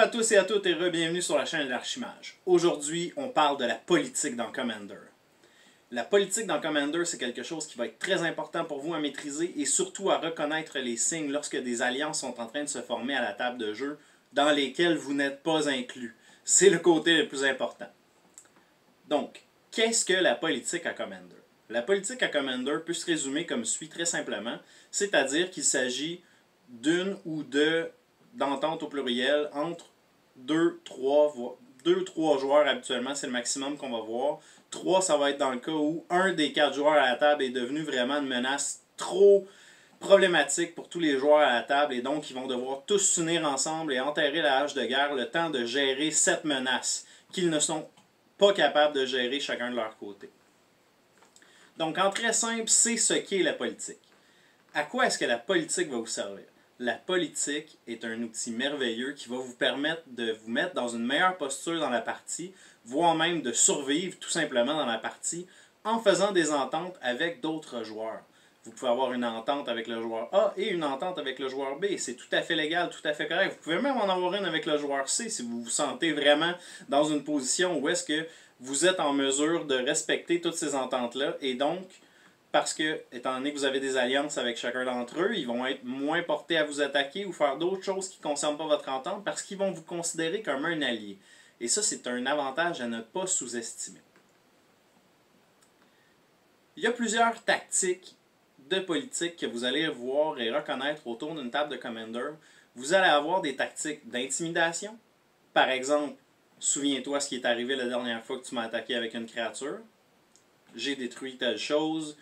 à tous et à toutes et bienvenue sur la chaîne de l'Archimage. Aujourd'hui, on parle de la politique dans Commander. La politique dans Commander, c'est quelque chose qui va être très important pour vous à maîtriser et surtout à reconnaître les signes lorsque des alliances sont en train de se former à la table de jeu dans lesquelles vous n'êtes pas inclus. C'est le côté le plus important. Donc, qu'est-ce que la politique à Commander? La politique à Commander peut se résumer comme suit très simplement, c'est-à-dire qu'il s'agit d'une ou d'ententes au pluriel entre 2-3 joueurs habituellement, c'est le maximum qu'on va voir. 3, ça va être dans le cas où un des 4 joueurs à la table est devenu vraiment une menace trop problématique pour tous les joueurs à la table et donc ils vont devoir tous s'unir ensemble et enterrer la hache de guerre le temps de gérer cette menace qu'ils ne sont pas capables de gérer chacun de leur côté. Donc en très simple, c'est ce qu'est la politique. À quoi est-ce que la politique va vous servir? La politique est un outil merveilleux qui va vous permettre de vous mettre dans une meilleure posture dans la partie, voire même de survivre tout simplement dans la partie en faisant des ententes avec d'autres joueurs. Vous pouvez avoir une entente avec le joueur A et une entente avec le joueur B. C'est tout à fait légal, tout à fait correct. Vous pouvez même en avoir une avec le joueur C si vous vous sentez vraiment dans une position où est-ce que vous êtes en mesure de respecter toutes ces ententes-là et donc parce que, étant donné que vous avez des alliances avec chacun d'entre eux, ils vont être moins portés à vous attaquer ou faire d'autres choses qui ne concernent pas votre entente parce qu'ils vont vous considérer comme un allié. Et ça, c'est un avantage à ne pas sous-estimer. Il y a plusieurs tactiques de politique que vous allez voir et reconnaître autour d'une table de Commander. Vous allez avoir des tactiques d'intimidation. Par exemple, souviens-toi ce qui est arrivé la dernière fois que tu m'as attaqué avec une créature. J'ai détruit telle chose.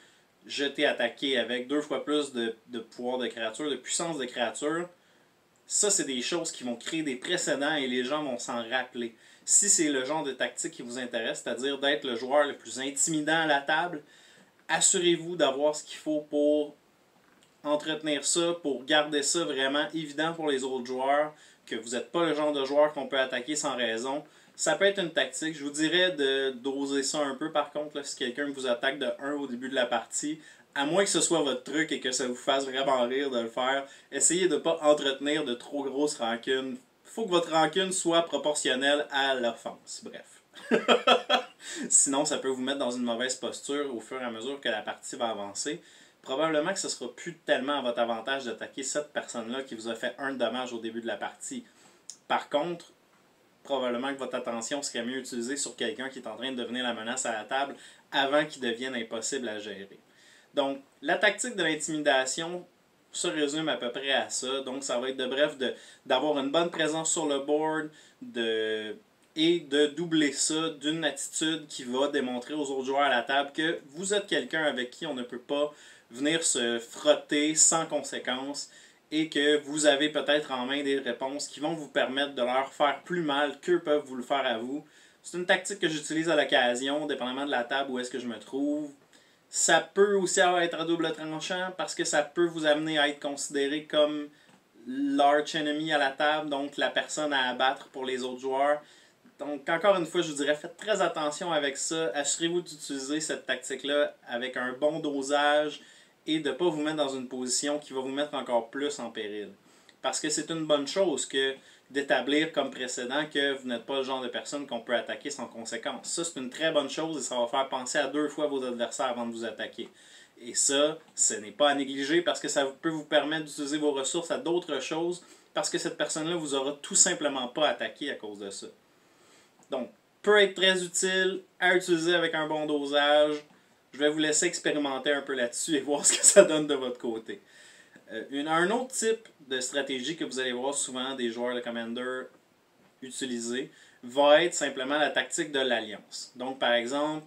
Je t'ai attaqué avec 2 fois plus de pouvoir de créature, de puissance de créature. Ça, c'est des choses qui vont créer des précédents et les gens vont s'en rappeler. Si c'est le genre de tactique qui vous intéresse, c'est-à-dire d'être le joueur le plus intimidant à la table, assurez-vous d'avoir ce qu'il faut pour entretenir ça, pour garder ça vraiment évident pour les autres joueurs, que vous n'êtes pas le genre de joueur qu'on peut attaquer sans raison. Ça peut être une tactique. Je vous dirais de doser ça un peu par contre, là, si quelqu'un vous attaque de 1 au début de la partie, à moins que ce soit votre truc et que ça vous fasse vraiment rire de le faire, essayez de ne pas entretenir de trop grosses rancunes. Il faut que votre rancune soit proportionnelle à l'offense. Bref. Sinon, ça peut vous mettre dans une mauvaise posture au fur et à mesure que la partie va avancer. Probablement que ce ne sera plus tellement à votre avantage d'attaquer cette personne-là qui vous a fait 1 de dommage au début de la partie. Par contre, probablement que votre attention serait mieux utilisée sur quelqu'un qui est en train de devenir la menace à la table avant qu'il devienne impossible à gérer. Donc, la tactique de l'intimidation se résume à peu près à ça. Donc, ça va être d'avoir une bonne présence sur le board et de doubler ça d'une attitude qui va démontrer aux autres joueurs à la table que vous êtes quelqu'un avec qui on ne peut pas venir se frotter sans conséquence et que vous avez peut-être en main des réponses qui vont vous permettre de leur faire plus mal qu'eux peuvent vous le faire à vous. C'est une tactique que j'utilise à l'occasion, dépendamment de la table où est-ce que je me trouve. Ça peut aussi être à double tranchant parce que ça peut vous amener à être considéré comme l'arch enemy à la table, donc la personne à abattre pour les autres joueurs. Donc, encore une fois, je vous dirais, faites très attention avec ça. Assurez-vous d'utiliser cette tactique-là avec un bon dosage et de ne pas vous mettre dans une position qui va vous mettre encore plus en péril. Parce que c'est une bonne chose que d'établir comme précédent que vous n'êtes pas le genre de personne qu'on peut attaquer sans conséquence. Ça, c'est une très bonne chose et ça va faire penser à 2 fois vos adversaires avant de vous attaquer. Et ça, ce n'est pas à négliger parce que ça peut vous permettre d'utiliser vos ressources à d'autres choses parce que cette personne-là vous aura tout simplement pas attaqué à cause de ça. Donc, peut être très utile à utiliser avec un bon dosage. Je vais vous laisser expérimenter un peu là-dessus et voir ce que ça donne de votre côté. Un autre type de stratégie que vous allez voir souvent des joueurs de Commander utiliser va être simplement la tactique de l'alliance. Donc, par exemple,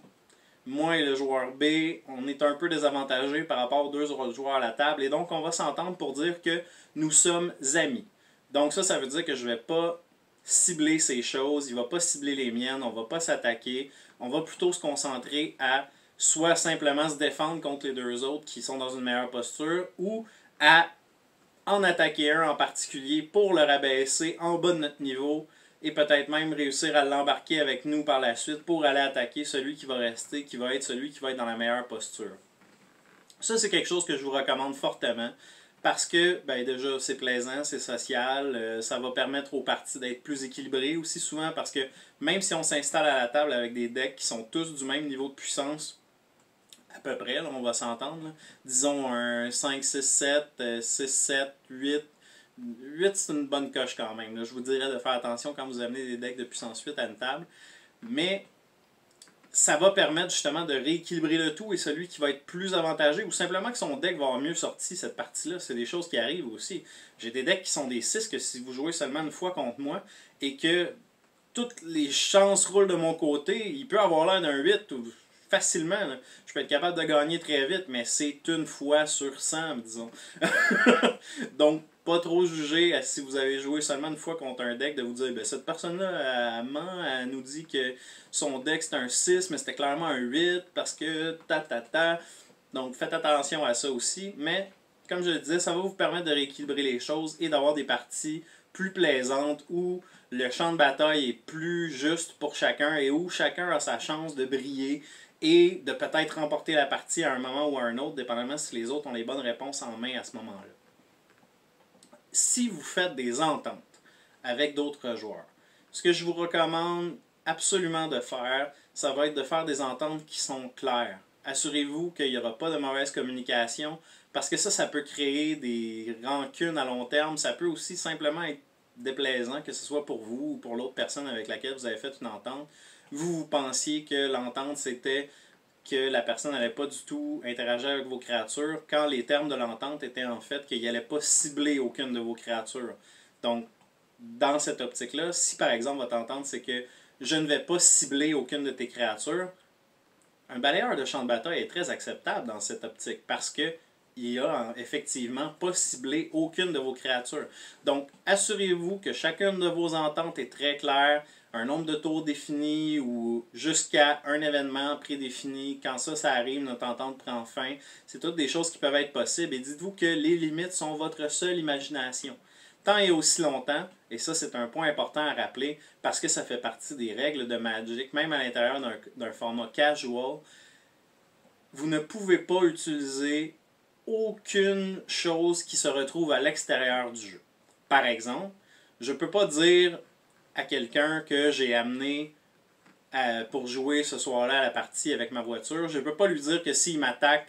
moi et le joueur B, on est un peu désavantagés par rapport aux 2 autres joueurs à la table et donc on va s'entendre pour dire que nous sommes amis. Donc ça veut dire que je ne vais pas cibler ces choses, il ne va pas cibler les miennes, on ne va pas s'attaquer, on va plutôt se concentrer à soit simplement se défendre contre les 2 autres qui sont dans une meilleure posture ou à en attaquer un en particulier pour le rabaisser en bas de notre niveau et peut-être même réussir à l'embarquer avec nous par la suite pour aller attaquer celui qui va rester, qui va être celui qui va être dans la meilleure posture. Ça, c'est quelque chose que je vous recommande fortement Parce que, ben déjà, c'est plaisant, c'est social, ça va permettre aux parties d'être plus équilibrées aussi souvent, parce que même si on s'installe à la table avec des decks qui sont tous du même niveau de puissance, à peu près, là, on va s'entendre, là. Disons un 5, 6, 7, 6, 7, 8. 8, c'est une bonne coche quand même, là. Je vous dirais de faire attention quand vous amenez des decks de puissance 8 à une table. Mais ça va permettre justement de rééquilibrer le tout, et celui qui va être plus avantagé ou simplement que son deck va avoir mieux sorti cette partie-là, c'est des choses qui arrivent aussi. J'ai des decks qui sont des 6 que si vous jouez seulement une fois contre moi et que toutes les chances roulent de mon côté, il peut avoir l'air d'un 8 ou facilement. Là. Je peux être capable de gagner très vite, mais c'est une fois sur 100, disons. Donc, pas trop juger si vous avez joué seulement une fois contre un deck, de vous dire, ben, cette personne-là, elle ment, elle nous dit que son deck c'est un 6, mais c'était clairement un 8, parce que ta. Donc, faites attention à ça aussi. Mais, comme je le disais, ça va vous permettre de rééquilibrer les choses et d'avoir des parties plus plaisantes où le champ de bataille est plus juste pour chacun et où chacun a sa chance de briller et de peut-être remporter la partie à un moment ou à un autre, dépendamment si les autres ont les bonnes réponses en main à ce moment-là. Si vous faites des ententes avec d'autres joueurs, ce que je vous recommande absolument de faire, ça va être de faire des ententes qui sont claires. Assurez-vous qu'il n'y aura pas de mauvaise communication, parce que ça peut créer des rancunes à long terme. Ça peut aussi simplement être déplaisant, que ce soit pour vous ou pour l'autre personne avec laquelle vous avez fait une entente. Vous pensiez que l'entente, c'était que la personne n'allait pas du tout interagir avec vos créatures, quand les termes de l'entente étaient en fait qu'il n'allait pas cibler aucune de vos créatures. Donc, dans cette optique-là, si par exemple votre entente c'est que je ne vais pas cibler aucune de tes créatures, un balayeur de champ de bataille est très acceptable dans cette optique, parce que il a effectivement pas ciblé aucune de vos créatures. Donc, assurez-vous que chacune de vos ententes est très claire, un nombre de tours défini ou jusqu'à un événement prédéfini. Quand ça arrive, notre entente prend fin. C'est toutes des choses qui peuvent être possibles. Et dites-vous que les limites sont votre seule imagination. Tant et aussi longtemps, et ça c'est un point important à rappeler, parce que ça fait partie des règles de Magic, même à l'intérieur d'un format casual, vous ne pouvez pas utiliser aucune chose qui se retrouve à l'extérieur du jeu. Par exemple, je ne peux pas dire à quelqu'un que j'ai amené pour jouer ce soir-là à la partie avec ma voiture, je ne peux pas lui dire que s'il m'attaque,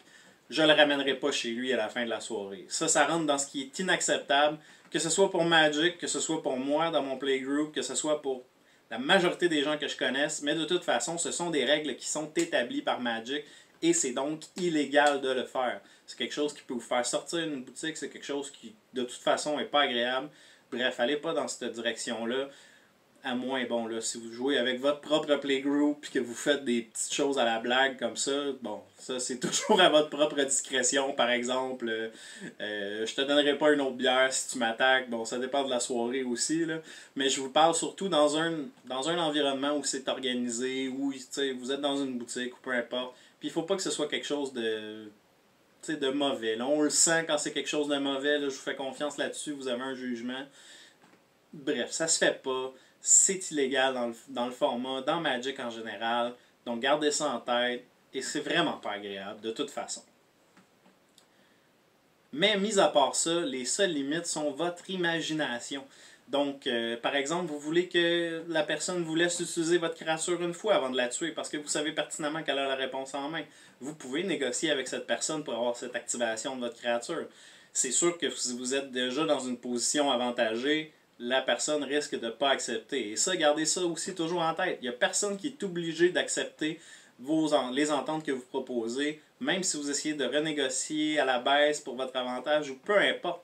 je ne le ramènerai pas chez lui à la fin de la soirée. Ça rentre dans ce qui est inacceptable, que ce soit pour Magic, que ce soit pour moi dans mon playgroup, que ce soit pour la majorité des gens que je connaisse, mais de toute façon, ce sont des règles qui sont établies par Magic et c'est donc illégal de le faire. C'est quelque chose qui peut vous faire sortir d'une boutique, c'est quelque chose qui, de toute façon, n'est pas agréable. Bref, allez pas dans cette direction-là. À moins, bon, là, si vous jouez avec votre propre playgroup et que vous faites des petites choses à la blague comme ça, bon, ça, c'est toujours à votre propre discrétion. Par exemple, je te donnerai pas une autre bière si tu m'attaques. Bon, ça dépend de la soirée aussi, là. Mais je vous parle surtout dans un environnement où c'est organisé, où vous êtes dans une boutique ou peu importe. Puis il faut pas que ce soit quelque chose de mauvais. Là, on le sent quand c'est quelque chose de mauvais. Là, je vous fais confiance là-dessus. Vous avez un jugement. Bref, ça se fait pas. C'est illégal dans le format, dans Magic en général. Donc gardez ça en tête. Et c'est vraiment pas agréable, de toute façon. Mais mis à part ça, les seules limites sont votre imagination. Donc, par exemple, vous voulez que la personne vous laisse utiliser votre créature une fois avant de la tuer, parce que vous savez pertinemment qu'elle a la réponse en main. Vous pouvez négocier avec cette personne pour avoir cette activation de votre créature. C'est sûr que si vous êtes déjà dans une position avantagée, la personne risque de ne pas accepter. Et ça, gardez ça aussi toujours en tête. Il n'y a personne qui est obligé d'accepter les ententes que vous proposez, même si vous essayez de renégocier à la baisse pour votre avantage ou peu importe.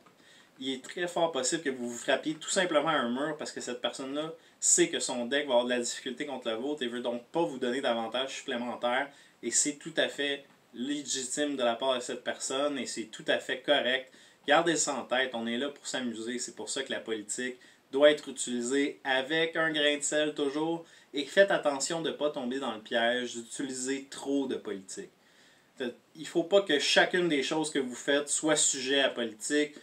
Il est très fort possible que vous vous frappiez tout simplement à un mur parce que cette personne-là sait que son deck va avoir de la difficulté contre le vôtre et veut donc pas vous donner d'avantage supplémentaire. Et c'est tout à fait légitime de la part de cette personne et c'est tout à fait correct. Gardez ça en tête, on est là pour s'amuser, c'est pour ça que la politique doit être utilisée avec un grain de sel toujours. Et faites attention de ne pas tomber dans le piège d'utiliser trop de politique. Il ne faut pas que chacune des choses que vous faites soit sujet à politique.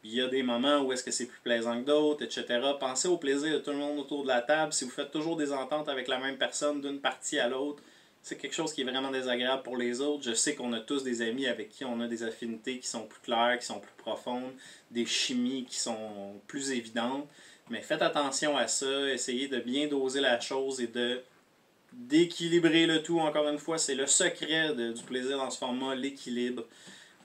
Il y a des moments où est-ce que c'est plus plaisant que d'autres, etc. Pensez au plaisir de tout le monde autour de la table. Si vous faites toujours des ententes avec la même personne d'une partie à l'autre, c'est quelque chose qui est vraiment désagréable pour les autres. Je sais qu'on a tous des amis avec qui on a des affinités qui sont plus claires, qui sont plus profondes, des chimies qui sont plus évidentes. Mais faites attention à ça, essayez de bien doser la chose et d'équilibrer le tout. Encore une fois, c'est le secret du plaisir dans ce format, l'équilibre.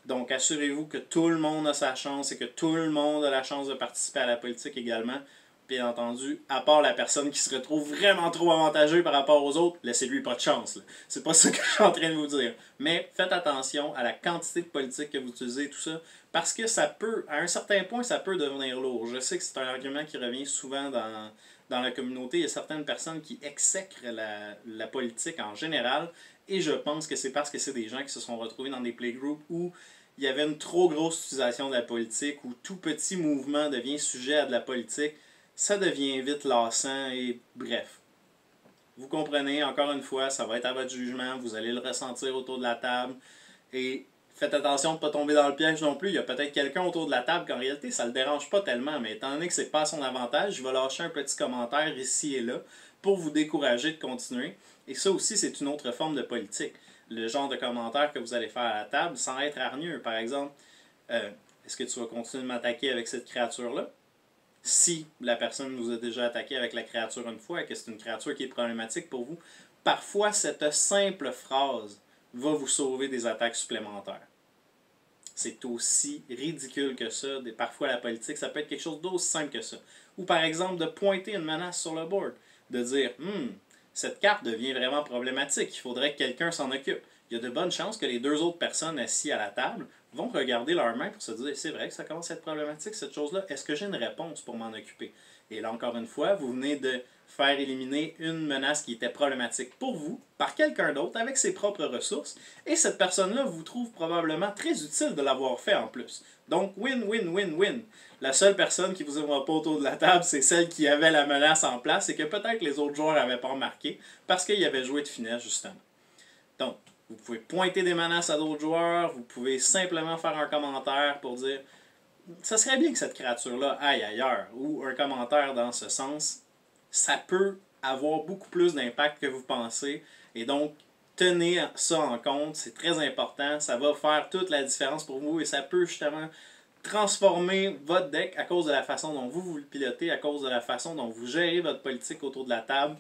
Donc assurez-vous que tout le monde a sa chance et que tout le monde a la chance de participer à la politique également. Bien entendu, à part la personne qui se retrouve vraiment trop avantageux par rapport aux autres, laissez-lui pas de chance. C'est pas ça que je suis en train de vous dire. Mais faites attention à la quantité de politique que vous utilisez et tout ça, parce que ça peut, à un certain point, ça peut devenir lourd. Je sais que c'est un argument qui revient souvent dans la communauté. Il y a certaines personnes qui exècrent la politique en général, et je pense que c'est parce que c'est des gens qui se sont retrouvés dans des playgroups où il y avait une trop grosse utilisation de la politique, où tout petit mouvement devient sujet à de la politique. Ça devient vite lassant et bref. Vous comprenez, encore une fois, ça va être à votre jugement, vous allez le ressentir autour de la table et faites attention de ne pas tomber dans le piège non plus. Il y a peut-être quelqu'un autour de la table qu'en réalité ça ne le dérange pas tellement, mais étant donné que c'est pas à son avantage, je vais lâcher un petit commentaire ici et là pour vous décourager de continuer. Et ça aussi, c'est une autre forme de politique. Le genre de commentaire que vous allez faire à la table sans être hargneux. Par exemple, est-ce que tu vas continuer de m'attaquer avec cette créature-là? Si la personne nous a déjà attaqué avec la créature une fois et que c'est une créature qui est problématique pour vous, parfois cette simple phrase va vous sauver des attaques supplémentaires. C'est aussi ridicule que ça. Parfois la politique, ça peut être quelque chose d'aussi simple que ça. Ou par exemple de pointer une menace sur le board. De dire, cette carte devient vraiment problématique, il faudrait que quelqu'un s'en occupe. Il y a de bonnes chances que les deux autres personnes assises à la table vont regarder leurs mains pour se dire, c'est vrai que ça commence à être problématique cette chose-là, est-ce que j'ai une réponse pour m'en occuper? Et là encore une fois, vous venez de faire éliminer une menace qui était problématique pour vous par quelqu'un d'autre avec ses propres ressources, et cette personne-là vous trouve probablement très utile de l'avoir fait en plus. Donc win, win, win, win. La seule personne qui vous aura pas autour de la table, c'est celle qui avait la menace en place et que peut-être les autres joueurs n'avaient pas remarqué parce qu'ils avaient joué de finesse justement. Donc, vous pouvez pointer des menaces à d'autres joueurs, vous pouvez simplement faire un commentaire pour dire « ça serait bien que cette créature-là aille ailleurs » ou un commentaire dans ce sens. Ça peut avoir beaucoup plus d'impact que vous pensez et donc tenez ça en compte, c'est très important, ça va faire toute la différence pour vous et ça peut justement transformer votre deck à cause de la façon dont vous le pilotez, à cause de la façon dont vous gérez votre politique autour de la table,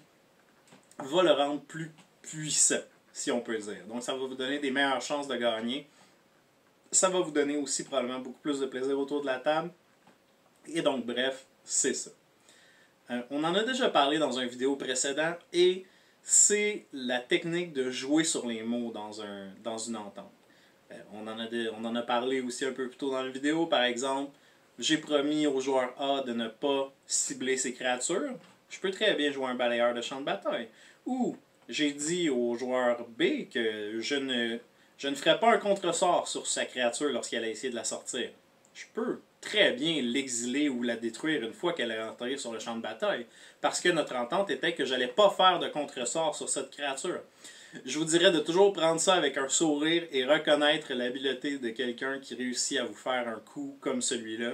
va le rendre plus puissant, si on peut dire. Donc ça va vous donner des meilleures chances de gagner. Ça va vous donner aussi probablement beaucoup plus de plaisir autour de la table. Et donc bref, c'est ça. On en a déjà parlé dans une vidéo précédente et c'est la technique de jouer sur les mots dans une entente. On en a parlé aussi un peu plus tôt dans la vidéo. Par exemple, j'ai promis au joueur A de ne pas cibler ses créatures. Je peux très bien jouer un balayeur de champ de bataille. Ou j'ai dit au joueur B que je ne ferai pas un contresort sur sa créature lorsqu'elle a essayé de la sortir. Je peux très bien l'exiler ou la détruire une fois qu'elle est rentrée sur le champ de bataille. Parce que notre entente était que je n'allais pas faire de contresort sur cette créature. Je vous dirais de toujours prendre ça avec un sourire et reconnaître l'habileté de quelqu'un qui réussit à vous faire un coup comme celui-là.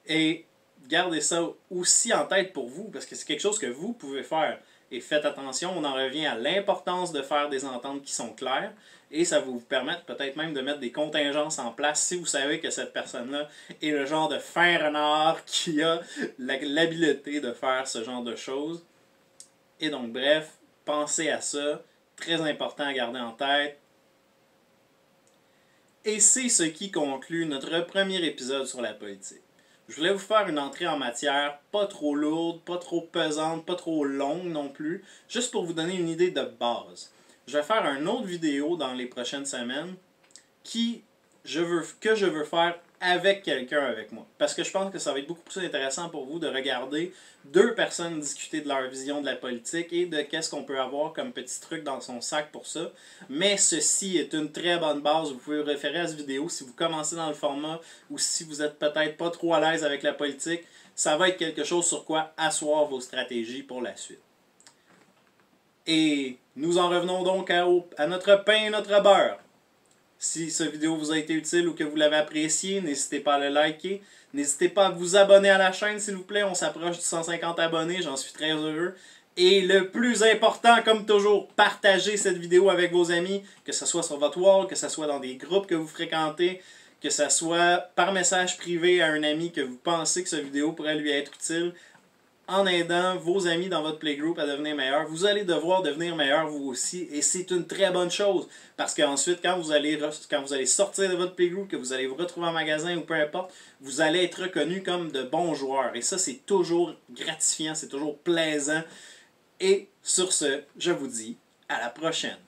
Et gardez ça aussi en tête pour vous, parce que c'est quelque chose que vous pouvez faire. Et faites attention, on en revient à l'importance de faire des ententes qui sont claires. Et ça va vous permettre peut-être même de mettre des contingences en place si vous savez que cette personne-là est le genre de fin renard qui a l'habileté de faire ce genre de choses. Et donc bref, pensez à ça. Très important à garder en tête. Et c'est ce qui conclut notre premier épisode sur la politique. Je voulais vous faire une entrée en matière pas trop lourde, pas trop pesante, pas trop longue non plus, juste pour vous donner une idée de base. Je vais faire une autre vidéo dans les prochaines semaines que je veux faire avec quelqu'un avec moi. Parce que je pense que ça va être beaucoup plus intéressant pour vous de regarder deux personnes discuter de leur vision de la politique et de qu'est-ce qu'on peut avoir comme petit truc dans son sac pour ça. Mais ceci est une très bonne base. Vous pouvez vous référer à cette vidéo si vous commencez dans le format ou si vous êtes peut-être pas trop à l'aise avec la politique. Ça va être quelque chose sur quoi asseoir vos stratégies pour la suite. Et nous en revenons donc à notre pain et notre beurre. Si cette vidéo vous a été utile ou que vous l'avez apprécié, n'hésitez pas à le liker. N'hésitez pas à vous abonner à la chaîne, s'il vous plaît. On s'approche du 150 abonnés, j'en suis très heureux. Et le plus important, comme toujours, partagez cette vidéo avec vos amis, que ce soit sur votre wall, que ce soit dans des groupes que vous fréquentez, que ce soit par message privé à un ami que vous pensez que cette vidéo pourrait lui être utile. En aidant vos amis dans votre playgroup à devenir meilleurs, vous allez devoir devenir meilleur vous aussi, et c'est une très bonne chose, parce qu'ensuite, quand vous allez sortir de votre playgroup, que vous allez vous retrouver en magasin ou peu importe, vous allez être reconnu comme de bons joueurs, et ça c'est toujours gratifiant, c'est toujours plaisant, et sur ce, je vous dis à la prochaine.